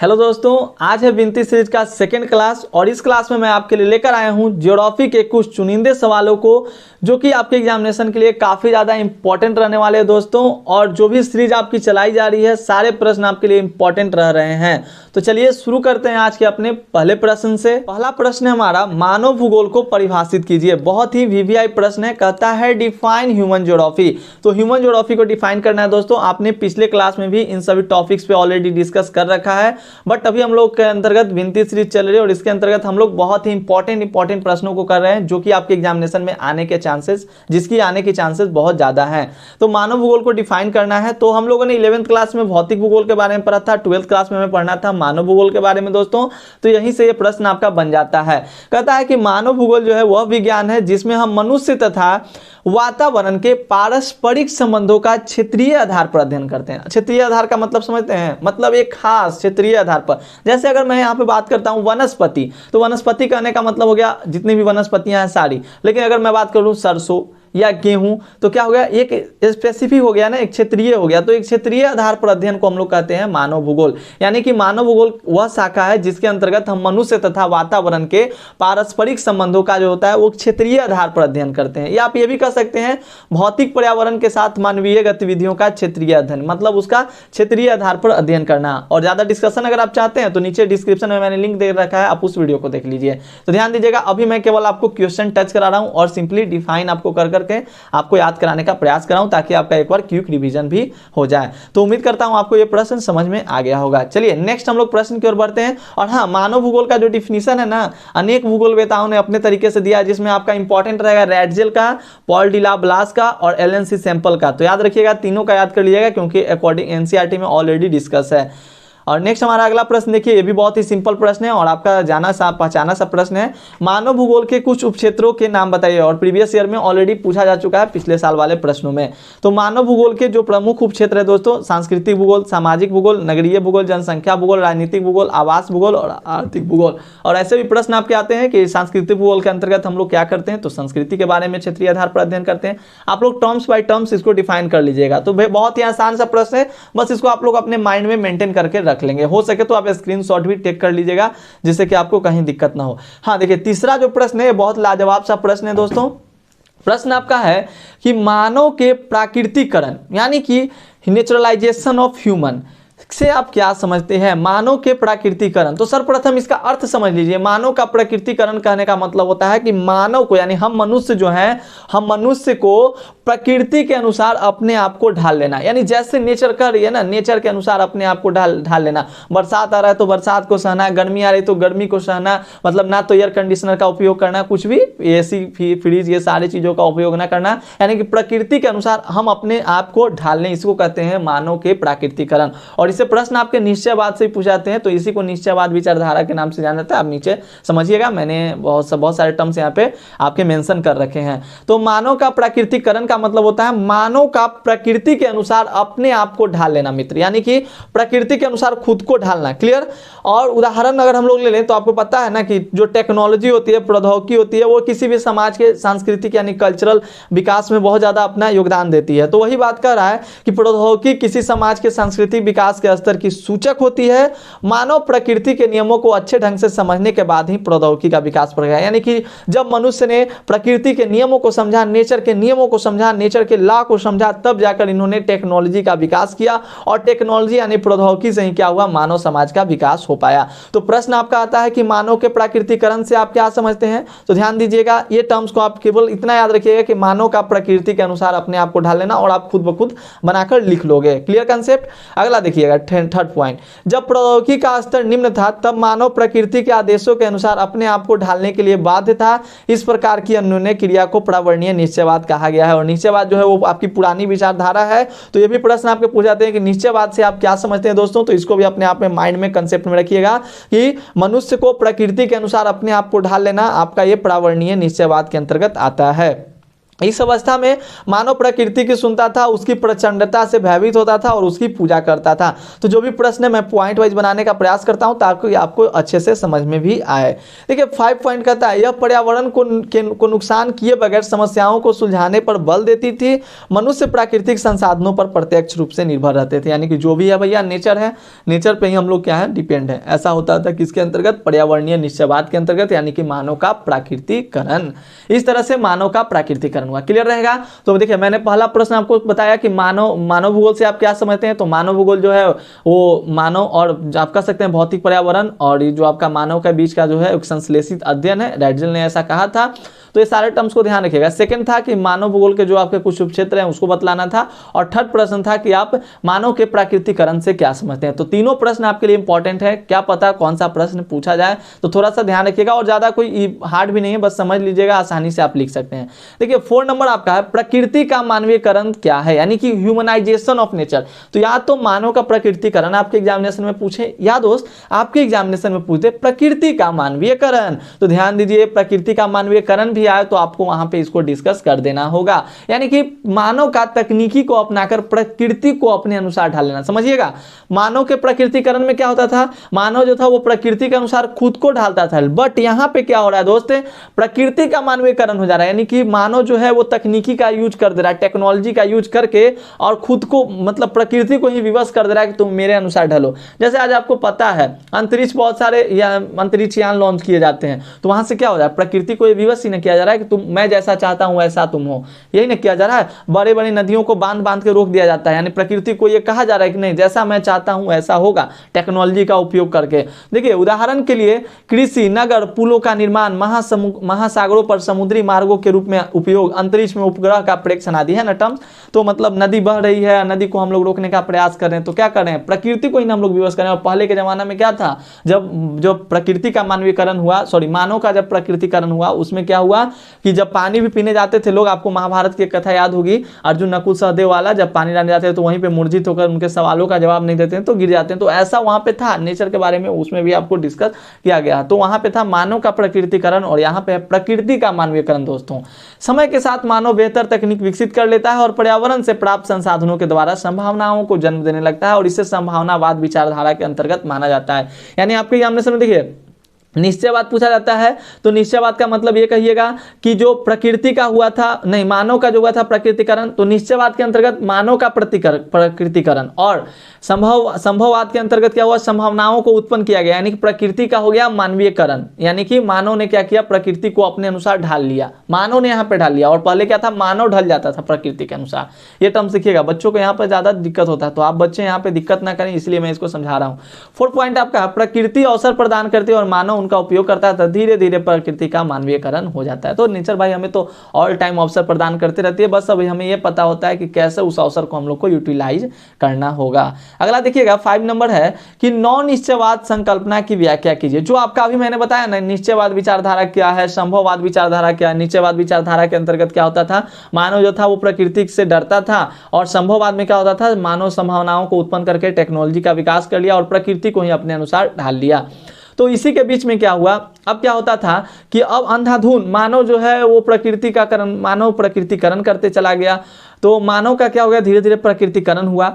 Hello दोस्तों, आज है विनती सीरीज का सेकंड क्लास और इस क्लास में मैं आपके लिए लेकर आया हूं ज्योग्राफी के कुछ चुनिंदे सवालों को जो कि आपके एग्जामिनेशन के लिए काफ़ी ज़्यादा इंपॉर्टेंट रहने वाले हैं दोस्तों। और जो भी सीरीज आपकी चलाई जा रही है सारे प्रश्न आपके लिए इंपॉर्टेंट रह रहे हैं। तो चलिए शुरू करते हैं आज के अपने पहले प्रश्न से। पहला प्रश्न है हमारा, मानव भूगोल को परिभाषित कीजिए। बहुत ही वीवीआई प्रश्न है, कहता है डिफाइन ह्यूमन ज्योग्राफी। तो ह्यूमन ज्योग्राफी को डिफाइन करना है दोस्तों। आपने पिछले क्लास में भी इन सभी टॉपिक्स पे ऑलरेडी डिस्कस कर रखा है, बट अभी हम लोग के अंतर्गत विनती सीरीज चल रही है और इसके अंतर्गत हम लोग बहुत ही इंपॉर्टेंट प्रश्नों को कर रहे हैं जो कि आपके एग्जामिनेशन में आने के चांसेस, जिसकी आने के चांसेस बहुत ज्यादा हैं। तो मानव भूगोल को डिफाइन करना है। तो हम लोगों ने 11th क्लास में भौतिक भूगोल के बारे में पढ़ा था, 12th क्लास में हमें पढ़ना था मानव भूगोल के बारे में दोस्तों। तो यहीं से ये प्रश्न आपका बन जाता है। कहता है कि मानव भूगोल जो है वह विज्ञान है जिसमें हम मनुष्य तथा वातावरण के पारस्परिक संबंधों का क्षेत्रीय आधार पर अध्ययन करते हैं। क्षेत्रीय आधार का मतलब समझते हैं, मतलब एक खास क्षेत्रीय आधार पर। जैसे अगर मैं यहाँ पे बात करता हूँ वनस्पति, तो वनस्पति कहने का मतलब हो गया जितनी भी वनस्पतियां हैं सारी। लेकिन अगर मैं बात करूँ सरसों या गेहूं, तो क्या हो गया, एक स्पेसिफिक हो गया ना, एक क्षेत्रीय हो गया। तो एक क्षेत्रीय आधार पर अध्ययन को हम लोग कहते हैं मानव भूगोल। यानी कि मानव भूगोल वह शाखा है जिसके अंतर्गत हम मनुष्य तथा वातावरण के पारस्परिक संबंधों का जो होता है वो क्षेत्रीय आधार पर अध्ययन करते हैं। या आप ये भी कह सकते हैं भौतिक पर्यावरण के साथ मानवीय गतिविधियों का क्षेत्रीय अध्ययन, मतलब उसका क्षेत्रीय आधार पर अध्ययन करना। और ज्यादा डिस्कशन अगर आप चाहते हैं तो नीचे डिस्क्रिप्शन में मैंने लिंक दे रखा है, आप उस वीडियो को देख लीजिए। तो ध्यान दीजिएगा, अभी मैं केवल आपको क्वेश्चन टच करा रहा हूं और सिंपली डिफाइन आपको कर करके आपको याद कराने का प्रयास कर रहा हूं ताकि आपका एक बार क्विक रिवीजन भी हो जाए। तो उम्मीद करता हूं आपको ये प्रश्न समझ में आ गया होगा। चलिए नेक्स्ट हम लोग प्रश्न की ओर बढ़ते हैं। और हाँ, मानव भूगोल का जो डिफिनीशन है ना, अनेक भूगोलवेताओं ने अपने तरीके से दिया है, जिसमें आपका इंपॉर्टेंट रहेगा रैडजेल का, पॉल डिलाब्लास का और एलन सी सैंपल का। तो याद रखिएगा, तीनों का याद कर लीजिएगा क्योंकि अकॉर्डिंग एनसीईआरटी में ऑलरेडी डिस्कस है। और नेक्स्ट हमारा अगला प्रश्न देखिए, ये भी बहुत ही सिंपल प्रश्न है और आपका जाना सा पहचाना सा प्रश्न है। मानव भूगोल के कुछ उपक्षेत्रों के नाम बताइए। और प्रीवियस ईयर में ऑलरेडी पूछा जा चुका है पिछले साल वाले प्रश्नों में। तो मानव भूगोल के जो प्रमुख उपक्षेत्र है दोस्तों, सांस्कृतिक भूगोल, सामाजिक भूगोल, नगरीय भूगोल, जनसंख्या भूगोल, राजनीतिक भूगोल, आवास भूगोल और आर्थिक भूगोल। और ऐसे भी प्रश्न आपके आते हैं कि सांस्कृतिक भूगोल के अंतर्गत हम लोग क्या करते हैं, तो संस्कृति के बारे में क्षेत्रीय आधार पर अध्ययन करते हैं। आप लोग टर्म्स बाय टर्म्स इसको डिफाइन कर लीजिएगा। तो बहुत ही आसान सा प्रश्न है, बस इसको आप लोग अपने माइंड में मेंटेन करके रख लेंगे। हो सके तो आप स्क्रीनशॉट भी टेक कर लीजिएगा जिससे कि आपको कहीं दिक्कत ना हो। हाँ देखिए, तीसरा जो प्रश्न है बहुत लाजवाब सा प्रश्न है दोस्तों। प्रश्न आपका है कि मानव के प्राकृतिकरण यानी कि नेचुरलाइजेशन ऑफ ह्यूमन से आप क्या समझते हैं। मानव के प्राकृतिकरण, तो सर्वप्रथम इसका अर्थ समझ लीजिए। मानव का प्राकृतिकरण कहने का मतलब होता है कि मानव को, यानी हम मनुष्य जो हैं, हम मनुष्य को प्रकृति के अनुसार अपने आप को ढाल लेना। यानी जैसे नेचर कर रही है ना, नेचर के अनुसार अपने आप को ढाल लेना। बरसात आ रहा है तो बरसात को सहना, गर्मी आ रही तो गर्मी को सहना, मतलब ना तो एयर कंडीशनर का उपयोग करना, कुछ भी एसी फ्रिज ये सारी चीजों का उपयोग ना करना। यानी कि प्रकृति के अनुसार हम अपने आप को ढाल लें, इसको कहते हैं मानव के प्राकृतिकरण। और इसे प्रश्न आपके निश्चयवाद से पूछाते हैं, तो इसी को निश्चयवाद विचारधारा के नाम से जाना जाता है। आप नीचे समझिएगा, मैंने बहुत सारे टर्म्स यहाँ पे आपके मेंशन कर रखे हैं। तो मानव का प्राकृतिकरण का मतलब होता है मानव का प्रकृति के अनुसार अपने आप को ढाल लेना मित्र, यानी कि प्रकृति के अनुसार खुद को ढालना। क्लियर। और उदाहरण अगर हम लोग ले लें तो आपको पता है ना कि जो टेक्नोलॉजी होती है, प्रौद्योगिकी होती है, वो किसी भी समाज के सांस्कृतिक यानी कल्चरल विकास में बहुत ज्यादा अपना योगदान देती है। तो वही बात कर रहा है कि प्रौद्योगिकी किसी समाज के सांस्कृतिक विकास के स्तर की सूचक होती है। मानव प्रकृति के नियमों को अच्छे ढंग से समझने के बाद ही प्रौद्योगिकी का विकास बढ़ेगा। यानी कि जब मनुष्य ने प्रकृति के नियमों को समझा, नेचर के नियमों को समझा, नेचर के लॉ को समझा, तब जाकर इन्होंने टेक्नोलॉजी का विकास किया। और टेक्नोलॉजी यानी प्रौद्योगिकी से ही क्या हुआ, मानव समाज का विकास हो पाया। तो प्रश्न आपका आता है कि मानव के प्राकृतिकरण से आप क्या समझते हैं। तो ध्यान दीजिएगा, ये टर्म्स को आप केवल इतना याद रखिएगा कि मानव का प्रकृति के अनुसार अपने आप को ढाल लेना, और आप खुद ब खुद बनाकर लिख लोगे। Clear concept. अगला देखिएगा, थर्ड पॉइंट, जब प्रौद्योगिकी का स्तर निम्न था तब मानव प्रकृति के आदेशों के अनुसार अपने आप को ढालने के लिए बाध्य था। इस प्रकार की अन्योन्य क्रिया को प्रावर्णीय निश्चयवाद कहा गया है। और निश्चयवाद जो है वो आपकी पुरानी विचारधारा है। तो ये भी प्रश्न आपके पूछ जाते हैं कि निश्चयवाद से आप क्या समझते हैं दोस्तों। तो इसको भी अपने आप में माइंड में कंसेप्ट में रखिएगा कि मनुष्य को प्रकृति के अनुसार अपने आप को ढाल लेना आपका ये प्रावर्णीय निश्चयवाद के अंतर्गत आता है। इस अवस्था में मानव प्रकृति की सुनता था, उसकी प्रचंडता से भयभीत होता था और उसकी पूजा करता था। तो जो भी प्रश्न है मैं पॉइंट वाइज बनाने का प्रयास करता हूं ताकि आपको अच्छे से समझ में भी आए। देखिए 5 पॉइंट कहता है, यह पर्यावरण को नुकसान किए बगैर समस्याओं को सुलझाने पर बल देती थी। मनुष्य प्राकृतिक संसाधनों पर प्रत्यक्ष रूप से निर्भर रहते थे, यानी कि जो भी है भैया नेचर है, नेचर पे ही हम लोग क्या है डिपेंड है। ऐसा होता था किसके अंतर्गत, पर्यावरणीय निश्चयवाद के अंतर्गत, यानी कि मानव का प्राकृतिकरण। इस तरह से मानव का प्राकृतिकरण हुआ। क्लियर रहेगा। तो देखिए मैंने पहला प्रश्न आपको बताया कि मानव भूगोल से आप क्या समझते हैं। तो मानव भूगोल जो है वो मानव और आप कह सकते हैं भौतिक पर्यावरण और जो आपका मानव के बीच का जो है एक संश्लेषित अध्ययन है, रैडजल ने ऐसा कहा था। तो ये सारे टर्म्स को ध्यान रखिएगा। सेकंड था कि मानव भूगोल के जो आपके कुछ उपक्षेत्र हैं उसको बतलाना था। और थर्ड प्रश्न था कि आप मानव के प्राकृतिकरण से क्या समझते हैं। तो तीनों प्रश्न आपके लिए इंपॉर्टेंट है, क्या पता कौन सा प्रश्न पूछा जाए, तो थोड़ा सा ध्यान रखिएगा। और ज्यादा कोई हार्ड भी नहीं है, बस समझ लीजिएगा, आसानी से आप लिख सकते हैं। देखिए 4 नंबर आपका है, प्रकृति का मानवीयकरण क्या है, यानी कि ह्यूमनाइजेशन ऑफ नेचर। तो या तो मानव का प्रकृतिकरण आपके एग्जामिनेशन में पूछे, या दोस्त आपके एग्जामिनेशन में पूछते प्रकृति का मानवीयकरण। तो ध्यान दीजिए, प्रकृति का मानवीयकरण भी आए तो आपको वहां पे इसको डिस्कस कर देना होगा, यानी कि मानव का तकनीकी को अपनाकर प्रकृति को अपने अनुसार ढाल लेना। समझिएगा, मानव के प्रकृतिकरण में क्या होता था, मानव जो था वो प्रकृति के अनुसार खुद को ढालता था। बट यहां पे क्या हो रहा है दोस्त, प्रकृति का मानवीयकरण हो जा रहा है, यानी कि मानव जो है वो तकनीकी का यूज कर दे रहा है, टेक्नोलॉजी का यूज करके, और खुद को मतलब प्रकृति को ही विवश कर दे रहा है कि तुम मेरे अनुसार ढलो। जैसे आज आपको पता है अंतरिक्ष बहुत सारे अंतरिक्ष यान लॉन्च किए जाते हैं, तो वहां से क्या हो रहा है, प्रकृति को विवश ही नहीं किया जा रहा है कि तुम, मैं जैसा चाहता हूं वैसा तुम हो, यही नहीं किया जा रहा है। बड़े बड़ी नदियों को बांध बांध के रोक दिया जाता है, यानी प्रकृति को यह कहा जा रहा है कि नहीं जैसा मैं चाहता हूं ऐसा होगा, टेक्नोलॉजी का उपयोग करके। देखिए उदाहरण के लिए कृषि, नगर, पुलों का निर्माण, महासागरों पर समुद्री मार्गों के रूप में उपयोग, अंतरिक्ष में उपग्रह का प्रेक्षण आदि है ना टर्म्स। तो मतलब नदी बह रही है, नदी को हम लोग रोकने का प्रयास कर रहे हैं, तो क्या कर रहे हैं, प्रकृति को ही हम लोग विवश कर रहे हैं। और पहले के जमाना में क्या था, जब प्रकृति का मानवीकरण हुआ, सॉरी मानव का जब प्रकृतिकरण हुआ, उसमें क्या हुआ कि जब पानी भी पीने जाते थे लोग, आपको महाभारत की कथा याद होगी, अर्जुन नकुल सहदेव वाला, जब पानी लाने जाते हैं तो वहीं पे मूर्छित होकर उनके सवालों का जवाब नहीं देते हैं तो गिर जाते हैं। तो ऐसा वहां पे था नेचर के बारे में, उसमें भी आपको डिस्कस किया गया। तो वहां पे था मानव का प्रकृतिकरण और यहाँ पे है प्रकृति का मानवीकरण। दोस्तों समय के साथ मानव बेहतर तकनीक विकसित कर लेता है और पर्यावरण से प्राप्त संसाधनों के द्वारा संभावनाओं को जन्म देने लगता है, और इसे संभावनावाद विचारधारा के अंतर्गत माना जाता है। यानी आपके एग्जामिनेशन में देखिए निश्चयवाद पूछा जाता है, तो निश्चयवाद का मतलब ये कहिएगा कि जो प्रकृति का हुआ था, नहीं मानव का जो हुआ था प्रकृतिकरण, तो निश्चयवाद के अंतर्गत मानव का प्रकृतिकरण, और संभववाद के अंतर्गत क्या हुआ, संभावनाओं को उत्पन्न किया गया, यानी कि प्रकृति का हो गया मानवीयकरण, यानी कि मानव ने क्या किया, प्रकृति को अपने अनुसार ढाल लिया, मानव ने यहाँ पे ढाल लिया। और पहले क्या था, मानव ढल जाता था प्रकृति के अनुसार। ये टर्म सीखिएगा, बच्चों को यहाँ पर ज्यादा दिक्कत होता है, तो आप बच्चे यहाँ पे दिक्कत ना करें, इसलिए मैं इसको समझा रहा हूँ। 4 पॉइंट आपका, प्रकृति अवसर प्रदान करती है और मानव उनका उपयोग करता है, तो धीरे धीरे प्रकृति का मानवीयकरण हो जाता है। तो नेचर भाई हमें तो ऑल टाइम अवसर प्रदान करते रहती है, बस अभी हमें यह पता होता है कि कैसे उस अवसर को हम लोग को यूटिलाइज करना होगा। अगला देखिएगा 5 नंबर है कि नौ निश्चयवाद संकल्पना की व्याख्या कीजिए। जो आपका अभी मैंने बताया ना, निश्चयवाद विचारधारा क्या है, संभववाद विचारधारा क्या है। निश्चयवाद विचारधारा के अंतर्गत क्या होता था, मानव जो था वो प्रकृति से डरता था, और संभववाद में क्या होता था, मानव संभावनाओं को उत्पन्न करके टेक्नोलॉजी का विकास कर लिया और प्रकृति को ही अपने अनुसार ढाल लिया। तो इसी के बीच में क्या हुआ, अब क्या होता था कि अब अंधाधुन मानव जो है वो मानव प्रकृतिकरण करते चला गया। तो मानव का क्या हो गया, धीरे धीरे प्रकृतिकरण हुआ,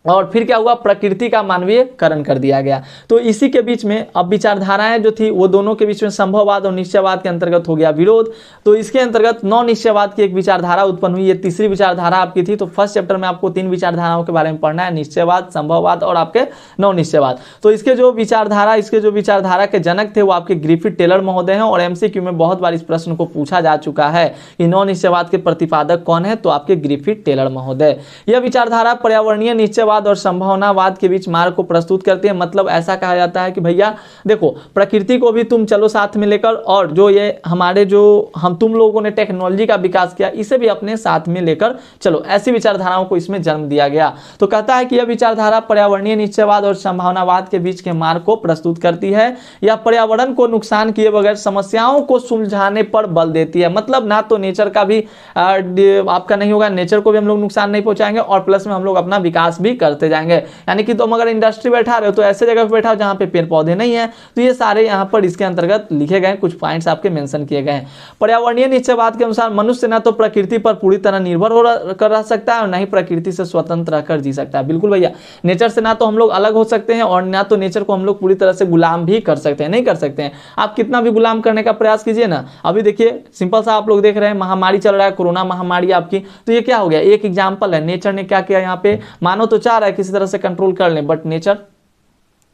और फिर क्या हुआ, प्रकृति का मानवीयकरण कर दिया गया। तो इसी के बीच में अब विचारधाराएं जो थी वो दोनों के बीच में संभववाद और निश्चयवाद के अंतर्गत हो गया विरोध। तो इसके अंतर्गत नौ निश्चयवाद की एक विचारधारा उत्पन्न हुई। ये तीसरी विचारधारा आपकी थी। तो फर्स्ट चैप्टर में आपको 3 विचारधाराओं के बारे में पढ़ना है, निश्चयवाद, संभववाद और आपके नौ निश्चयवाद। तो इसके जो विचारधारा के जनक थे वो आपके ग्रिफिथ टेलर महोदय हैं, और एमसीक्यू में बहुत बार इस प्रश्न को पूछा जा चुका है कि नौ निश्चयवाद के प्रतिपादक कौन है, तो आपके ग्रिफिथ टेलर महोदय। यह विचारधारा पर्यावरणीय निश्चयवाद और संभावनावाद के बीच मार्ग को प्रस्तुत करती है। मतलब ऐसा कहा जाता है कि भैया देखो, प्रकृति को भी तुम चलो साथ में लेकर, और जो ये हमारे जो हम तुम लोगों ने टेक्नोलॉजी का विकास किया इसे भी अपने साथ में लेकर चलो, ऐसी विचारधाराओं को इसमें जन्म दिया गया। तो कहता है कि यह विचारधारा पर्यावरणीय निश्चयवाद और संभावनावाद के बीच के मार्ग को प्रस्तुत करती है। यह पर्यावरण को नुकसान किए बगैर समस्याओं को सुलझाने पर बल देती है। मतलब ना तो नेचर का भी आपका नहीं होगा, नेचर को भी हम लोग नुकसान नहीं पहुंचाएंगे, और प्लस में हम लोग अपना विकास भी करते जाएंगे। यानी कि तुम अगर इंडस्ट्री बैठा रहे हो तो ऐसे जगह पर बैठाओ जहाँ पे पेड़ पौधे नहीं है। तो ये सारे यहाँ पर इसके अंतर्गत लिखे गए कुछ पॉइंट्स आपके मेंशन किए गए हैं। पर्यावरणीय निश्चयवाद के अनुसार मनुष्य ना तो प्रकृति पर पूरी तरह निर्भर कर रह सकता है और ना ही प्रकृति से स्वतंत्र रहकर जी सकता है। बिल्कुल भैया, नेचर से ना तो हम लोग अलग हो सकते हैं और ना तो नेचर को हम लोग पूरी तरह से गुलाम भी कर सकते हैं, नहीं कर सकते हैं। आप कितना भी गुलाम करने का प्रयास कीजिए ना, अभी देखिए सिंपल सा आप लोग देख रहे हैं महामारी चल रहा है, कोरोना महामारी आपकी, तो ये क्या हो गया, एक एग्जाम्पल है। नेचर ने क्या किया यहाँ पे, मानव तो चाह रहा है किसी तरह से कंट्रोल कर ले, बट नेचर,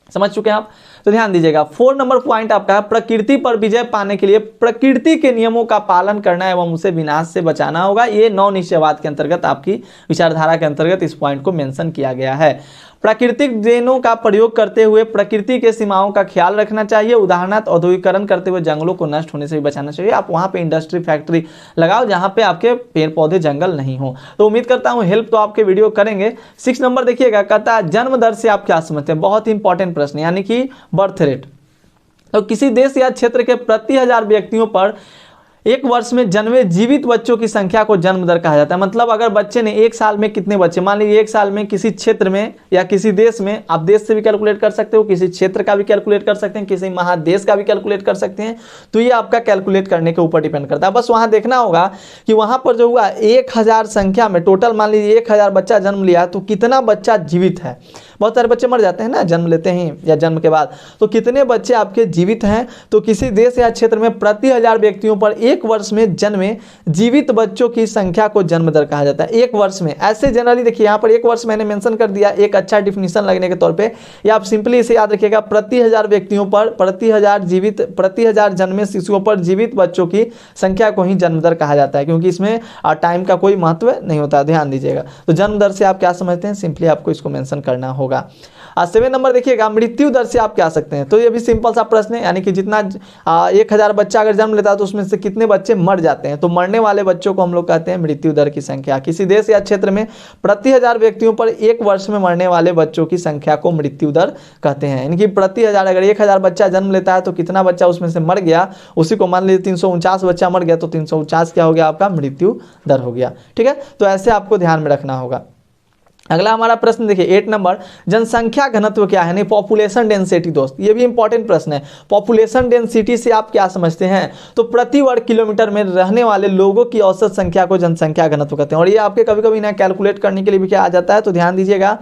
समझ चुके हैं आप। तो ध्यान दीजिएगा 4 नंबर पॉइंट आपका है, प्रकृति पर विजय पाने के लिए प्रकृति के नियमों का पालन करना एवं उसे विनाश से बचाना होगा। ये नौ निश्चयवाद के अंतर्गत आपकी विचारधारा के अंतर्गत इस पॉइंट को मेंशन किया गया है। प्राकृतिक देनों का प्रयोग करते हुए प्रकृति के सीमाओं का ख्याल रखना चाहिए। उदाहरणार्थ औद्योगिकरण करते हुए जंगलों को नष्ट होने से भी बचाना चाहिए। आप वहां पे इंडस्ट्री फैक्ट्री लगाओ जहां पे आपके पेड़ पौधे जंगल नहीं हो। तो उम्मीद करता हूं हेल्प तो आपके वीडियो करेंगे। 6 नंबर देखिएगा, कहता है जन्म दर से आप क्या समझते हैं, बहुत ही इंपॉर्टेंट प्रश्न, यानी कि बर्थ रेट। तो किसी देश या क्षेत्र के प्रति 1000 व्यक्तियों पर एक वर्ष में जन्मे जीवित बच्चों की संख्या को जन्म दर कहा जाता है। मतलब अगर बच्चे ने एक साल में कितने बच्चे, मान लीजिए एक साल में किसी क्षेत्र में या किसी देश में, आप देश से भी कैलकुलेट कर सकते हो, किसी क्षेत्र का भी कैलकुलेट कर सकते हैं, किसी महादेश का भी कैलकुलेट कर सकते हैं। तो ये आपका कैलकुलेट करने के ऊपर डिपेंड करता है। बस वहां देखना होगा कि वहां पर जो हुआ 1000 संख्या में टोटल, मान लीजिए 1000 बच्चा जन्म लिया तो कितना बच्चा जीवित है। बहुत सारे बच्चे मर जाते हैं ना जन्म लेते ही या जन्म के बाद, तो कितने बच्चे आपके जीवित हैं। तो किसी देश या क्षेत्र में प्रति 1000 व्यक्तियों पर एक वर्ष में जन्मे जीवित बच्चों की संख्या को जन्म दर कहा जाता है। एक वर्ष में, ऐसे जनरली देखिए यहाँ पर एक वर्ष मैंने मेंशन कर दिया एक अच्छा डिफिनीशन लगने के तौर पे, या आप सिंपली इसे याद रखिएगा, प्रति 1000 व्यक्तियों पर प्रति 1000 जन्मे शिशुओं पर जीवित बच्चों की संख्या को ही जन्म दर कहा जाता है, क्योंकि इसमें टाइम का कोई महत्व नहीं होता। ध्यान दीजिएगा। तो जन्म दर से आप क्या समझते हैं, सिंपली आपको इसको मेंशन करना होगा। 7 नंबर देखिएगा, मृत्यु दर से आप क्या सकते हैं। तो ये भी सिंपल सा प्रश्न है, यानी कि जितना 1000 बच्चा अगर जन्म लेता है तो उसमें से कितने बच्चे मर जाते हैं। तो मरने वाले बच्चों को हम लोग कहते हैं मृत्यु दर की संख्या। किसी देश या क्षेत्र में प्रति 1000 व्यक्तियों पर एक वर्ष में मरने वाले बच्चों की संख्या को मृत्यु दर कहते हैं। यानी कि प्रति 1000, अगर 1000 बच्चा जन्म लेता है तो कितना बच्चा उसमें से मर गया, उसी को मान लीजिए 349 बच्चा मर गया, तो 349 क्या हो गया आपका, मृत्यु दर हो गया। ठीक है, तो ऐसे आपको ध्यान में रखना होगा। अगला हमारा प्रश्न देखिए 8 नंबर, जनसंख्या घनत्व क्या है, नहीं पॉपुलेशन डेंसिटी। दोस्त ये भी इंपॉर्टेंट प्रश्न है। पॉपुलेशन डेंसिटी से आप क्या समझते हैं, तो प्रति वर्ग किलोमीटर में रहने वाले लोगों की औसत संख्या को जनसंख्या घनत्व कहते हैं। और ये आपके कभी कभी ना कैलकुलेट करने के लिए भी क्या आ जाता है, तो ध्यान दीजिएगा,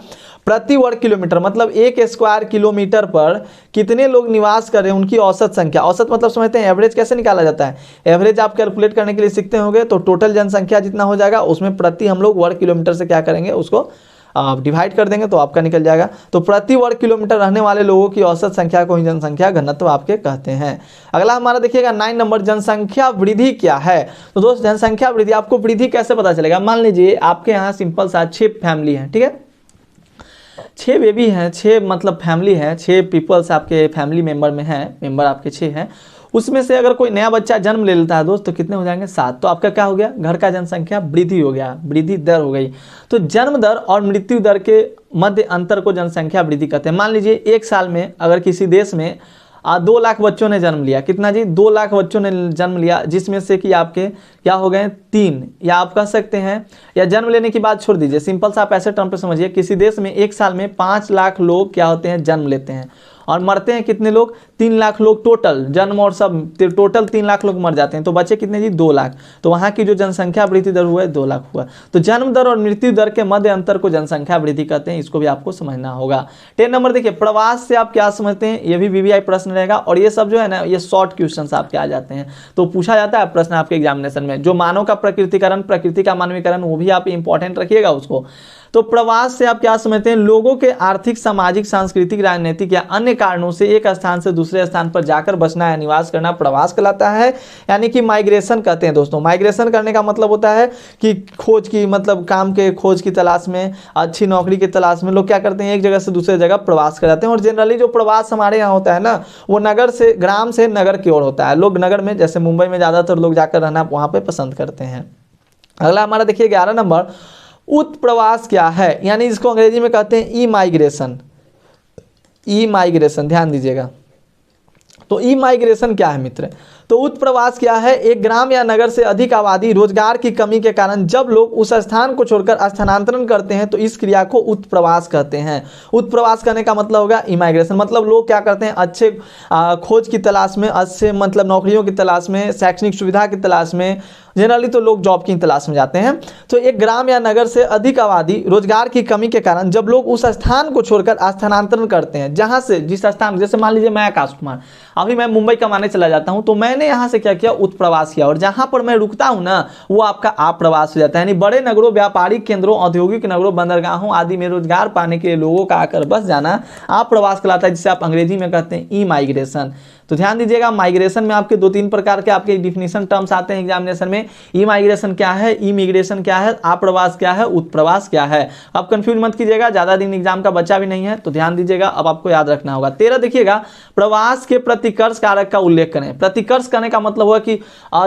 प्रति वर्ग किलोमीटर मतलब 1 स्क्वायर किलोमीटर पर कितने लोग निवास कर रहे हैं उनकी औसत संख्या। औसत मतलब समझते हैं एवरेज कैसे निकाला जाता है, एवरेज आप कैलकुलेट करने के लिए सीखते होंगे। तो टोटल जनसंख्या जितना हो जाएगा उसमें प्रति हम लोग वर्ग किलोमीटर से क्या करेंगे, उसको आप डिवाइड कर देंगे तो आपका निकल जाएगा। तो प्रति वर्ग किलोमीटर रहने वाले लोगों की औसत संख्या को ही जनसंख्या घनत्व आपके कहते हैं। अगला हमारा देखिएगा 9 नंबर, जनसंख्या वृद्धि क्या है। तो दोस्त जनसंख्या वृद्धि, आपको वृद्धि कैसे पता चलेगा। मान लीजिए आपके यहाँ सिंपल सा 6 फैमिली है, ठीक है, 6 बेबी हैं, 6 मतलब फैमिली है, 6 पीपल्स आपके फैमिली मेंबर में हैं, मेंबर आपके 6 हैं। उसमें से अगर कोई नया बच्चा जन्म ले लेता है दोस्त तो कितने हो जाएंगे, 7। तो आपका क्या हो गया, घर का जनसंख्या वृद्धि हो गया, वृद्धि दर हो गई। तो जन्म दर और मृत्यु दर के मध्य अंतर को जनसंख्या वृद्धि कहते हैं। मान लीजिए एक साल में अगर किसी देश में 2 लाख बच्चों ने जन्म लिया, कितना जी, 2 लाख बच्चों ने जन्म लिया, जिसमें से कि आपके क्या हो गए 3, या आप कह सकते हैं, या जन्म लेने की बात छोड़ दीजिए, सिंपल सा आप ऐसे टर्म पे समझिए, किसी देश में एक साल में 5 लाख लोग क्या होते हैं, जन्म लेते हैं, और मरते हैं कितने लोग, 3 लाख लोग टोटल, जन्म और सब टोटल 3 लाख लोग मर जाते हैं। तो बचे कितने जी, 2 लाख। तो वहाँ की जो जनसंख्या वृद्धि दर हुआ है 2 लाख हुआ। तो जन्म दर और मृत्यु दर के मध्य अंतर को जनसंख्या वृद्धि कहते हैं, इसको भी आपको समझना होगा। 10 नंबर देखिए, प्रवास से आप क्या समझते हैं, ये भी वीवीआई प्रश्न रहेगा। और ये सब जो है ना, ये शॉर्ट क्वेश्चन आपके आ जाते हैं, तो पूछा जाता है प्रश्न आपके एग्जामिनेशन में। जो मानव का प्रकृतिकरण, प्रकृति का मानवीकरण, वो भी आप इंपॉर्टेंट रखिएगा उसको। तो प्रवास से आप क्या समझते हैं, लोगों के आर्थिक, सामाजिक, सांस्कृतिक, राजनीतिक या अन्य कारणों से एक स्थान से दूसरे स्थान पर जाकर बसना या निवास करना प्रवास कहलाता है, यानी कि माइग्रेशन कहते हैं दोस्तों। माइग्रेशन करने का मतलब होता है कि खोज की, मतलब काम के खोज की तलाश में, अच्छी नौकरी की तलाश में लोग क्या करते हैं, एक जगह से दूसरे जगह प्रवास कर जाते हैं। और जनरली जो प्रवास हमारे यहाँ होता है ना, वो नगर से, ग्राम से नगर की ओर होता है। लोग नगर में, जैसे मुंबई में ज़्यादातर लोग जाकर रहना वहाँ पर पसंद करते हैं। अगला हमारा देखिए 11 नंबर, उत्प्रवास क्या है, यानी इसको अंग्रेजी में कहते हैं ई माइग्रेशन। ई माइग्रेशन, ध्यान दीजिएगा। तो ई माइग्रेशन क्या है मित्र, तो उत्प्रवास क्या है? एक ग्राम या नगर से अधिक आबादी रोजगार की कमी के कारण जब लोग उस स्थान को छोड़कर स्थानांतरण करते हैं तो इस क्रिया को उत्प्रवास कहते हैं। उत्प्रवास करने का मतलब होगा इमाइग्रेशन, मतलब लोग क्या करते हैं, अच्छे खोज की तलाश में, अच्छे मतलब नौकरियों की तलाश में, शैक्षणिक सुविधा की तलाश में, जनरली तो लोग जॉब की तलाश में जाते हैं। तो एक ग्राम या नगर से अधिक आबादी रोजगार की कमी के कारण जब लोग उस स्थान को छोड़कर स्थानांतरण करते हैं, जहां से जिस स्थान, जैसे मान लीजिए मैं आकाश कुमार, अभी मैं मुंबई कमाने चला जाता हूं, तो मैंने यहां से क्या किया, उत्प्रवास किया, और जहां पर मैं रुकता हूं ना वो आपका आप्रवास हो जाता है। यानी बड़े नगरों, व्यापारिक केंद्रों, औद्योगिक नगरों, बंदरगाहों आदि में रोजगार पाने के लिए लोगों का आकर बस जाना आप्रवास कहलाता है, जिसे आप अंग्रेजी में कहते हैं ई माइग्रेशन। तो ध्यान दीजिएगा, माइग्रेशन में आपके 2-3 प्रकार के आपके डिफिनीशन टर्म्स आते हैं एग्जामिनेशन में। ई माइग्रेशन क्या है, इमिग्रेशन क्या है, आप्रवास क्या है, उत्प्रवास क्या है। आप कंफ्यूज मत कीजिएगा, ज्यादा दिन एग्जाम का बच्चा भी नहीं है, तो ध्यान दीजिएगा, अब आपको याद रखना होगा। 13 देखिएगा, प्रवास के प्रतिकर्ष कारक का उल्लेख करें। प्रतिकर्ष करने का मतलब हुआ कि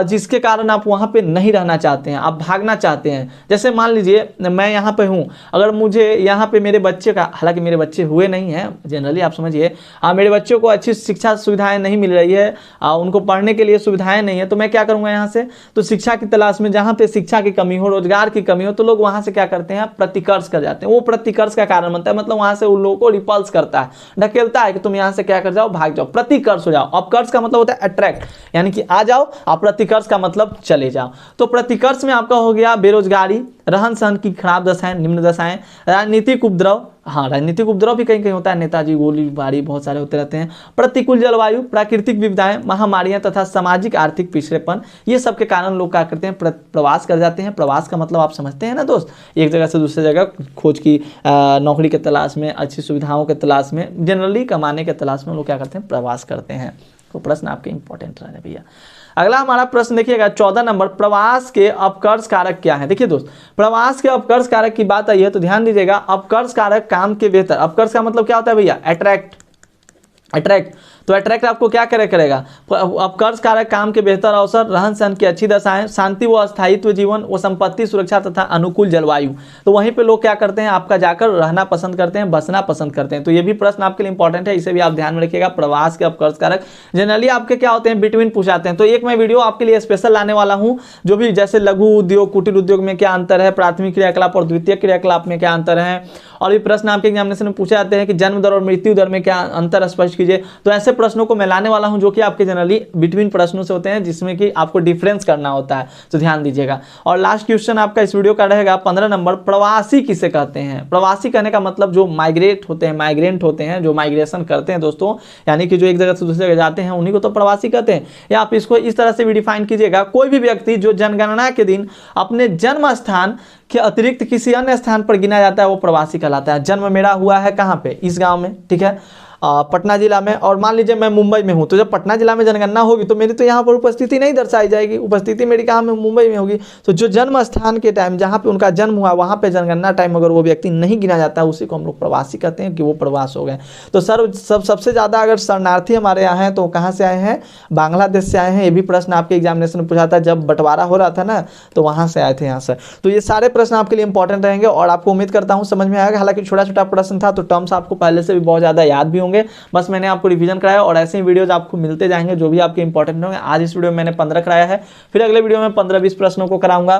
जिसके कारण आप वहां पे नहीं रहना चाहते हैं, आप भागना चाहते हैं। जैसे मान लीजिए मैं यहाँ पे हूँ, अगर मुझे यहाँ पे मेरे बच्चे का, हालांकि मेरे बच्चे हुए नहीं है, जनरली आप समझिए, मेरे बच्चों को अच्छी शिक्षा सुविधाएं नहीं मिल रही है, उनको पढ़ने के लिए सुविधाएं नहीं है, तो मैं क्या करूंगा, यहाँ से तो शिक्षा की तलाश में, जहां पे शिक्षा की कमी हो, रोजगार की कमी हो, तो लोग वहां से क्या करते हैं, प्रतिकर्ष कर जाते हैं। वो प्रतिकर्ष का कारण बनता है, मतलब वहां से उन लोगों को रिपल्स करता है, ढकेलता है कि तुम यहाँ से क्या कर जाओ, भाग जाओ, प्रतिकर्ष हो जाओ। अपकर्ष का मतलब होता है अट्रैक्ट, यानी कि आ जाओ, और प्रतिकर्ष का मतलब चले जाओ। तो प्रतिकर्ष में आपका हो गया बेरोजगारी, रहन सहन की खराब दशाएं, निम्न दशाएं, राजनीतिक उपद्रव, हाँ राजनीतिक उपद्रव भी कहीं कहीं होता है, नेताजी गोलीबारी बहुत सारे होते रहते हैं, प्रतिकूल जलवायु, प्राकृतिक विविधताएं, महामारियां तथा सामाजिक आर्थिक पिछड़ेपन, ये सब के कारण लोग क्या करते हैं, प्रवास कर जाते हैं। प्रवास का मतलब आप समझते हैं ना दोस्त, एक जगह से दूसरी जगह खोज की, नौकरी के तलाश में, अच्छी सुविधाओं के तलाश में, जनरली कमाने के तलाश में लोग क्या करते हैं, प्रवास करते हैं। तो प्रश्न आपके इंपॉर्टेंट रहे भैया। अगला हमारा प्रश्न देखिएगा 14 नंबर, प्रवास के अपकर्ष कारक क्या है। देखिए दोस्त, प्रवास के अपकर्ष कारक की बात आई है तो ध्यान दीजिएगा, अपकर्ष कारक काम के बेहतर, अपकर्ष का मतलब क्या होता है भैया, अट्रैक्ट, अट्रैक्ट, तो अट्रैक्ट आपको क्या करेगा, अपकर्ष कारक काम के बेहतर अवसर, रहन सहन की अच्छी दशाएं, शांति व स्थायित्व जीवन व संपत्ति सुरक्षा तथा अनुकूल जलवायु। तो वहीं पे लोग क्या करते हैं, आपका जाकर रहना पसंद करते हैं, बसना पसंद करते हैं। तो ये भी प्रश्न आपके लिए इंपॉर्टेंट है, इसे भी आप ध्यान में रखिएगा। प्रवास के अपकर्ष कारक जनरली आपके क्या होते हैं, बिटवीन पूछाते हैं। तो एक मैं वीडियो आपके लिए स्पेशल लाने वाला हूँ, जो भी जैसे लघु उद्योग, कुटीर उद्योग में क्या अंतर है, प्राथमिक क्रियाकलाप और द्वितीय क्रियाकलाप में क्या अंतर है, और भी प्रश्न आपके एग्जामिनेशन में पूछे जाते हैं कि जन्म दर और मृत्यु दर में क्या अंतर स्पष्ट कीजिए। तो ऐसे प्रश्नों को मैं लाने वाला हूं जो कि आपके जनरली बिटवीन प्रश्नों से होते हैं, जिसमें कि आपको डिफरेंस करना होता है, तो ध्यान दीजिएगा। और लास्ट क्वेश्चन आपका इस वीडियो का रहेगा 15 नंबर, प्रवासी किसे कहते हैं। प्रवासी कहने का मतलब जो माइग्रेट होते हैं, माइग्रेंट होते हैं, जो माइग्रेशन करते हैं दोस्तों, यानी कि जो एक जगह से दूसरी जगह जाते हैं, उन्हीं को तो प्रवासी कहते हैं। या आप इसको इस तरह से भी डिफाइन कीजिएगा, कोई भी व्यक्ति जो जनगणना के दिन अपने जन्म स्थान के अतिरिक्त किसी अन्य स्थान पर गिना जाता है, वो प्रवासी कहलाता है। जन्म मेरा हुआ है कहाँ पे, इस गांव में, ठीक है, पटना जिला में, और मान लीजिए मैं मुंबई में हूं, तो जब पटना जिला में जनगणना होगी तो मेरी तो यहाँ पर उपस्थिति नहीं दर्शाई जाएगी, उपस्थिति मेरी कहाँ में, मुंबई में होगी। तो जो जन्म स्थान के टाइम जहाँ पे उनका जन्म हुआ, वहाँ पे जनगणना टाइम अगर वो व्यक्ति नहीं गिना जाता, उसी को हम लोग प्रवासी कहते हैं कि वो प्रवास हो गए। तो सबसे ज़्यादा अगर शरणार्थी हमारे यहाँ हैं तो कहाँ से आए हैं, बांग्लादेश से आए हैं। ये भी प्रश्न आपके एग्जामिनेशन में पूछा था, जब बंटवारा हो रहा था ना, तो वहाँ से आए थे यहाँ से। तो ये सारे प्रश्न आपके लिए इंपॉर्टेंट रहेंगे और आपको उम्मीद करता हूँ समझ में आएगा। हालांकि छोटा छोटा प्रश्न था तो टर्म्स आपको पहले से भी बहुत ज़्यादा याद भी होंगे, बस मैंने आपको रिवीजन कराया, और ऐसे ही वीडियोज आपको मिलते जाएंगे जो भी आपके इंपॉर्टेंट होंगे। आज इस वीडियो में मैंने 15 कराया है, फिर अगले वीडियो में 15-20 प्रश्नों को कराऊंगा।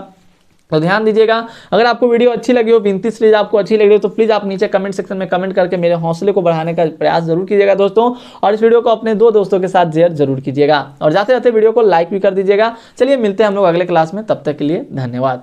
तो ध्यान दीजिएगा, अगर आपको वीडियो अच्छी लगी हो, विनती सीरीज आपको अच्छी लगी हो, तो प्लीज़ आप नीचे कमेंट सेक्शन में कमेंट करके मेरे हौसले को बढ़ाने का प्रयास जरूर कीजिएगा दोस्तों, और इस वीडियो को अपने 2 दोस्तों के साथ शेयर जरूर कीजिएगा, और जाते जाते वीडियो को लाइक भी कर दीजिएगा। चलिए मिलते हैं हम लोग अगले क्लास में, तब तक के लिए धन्यवाद।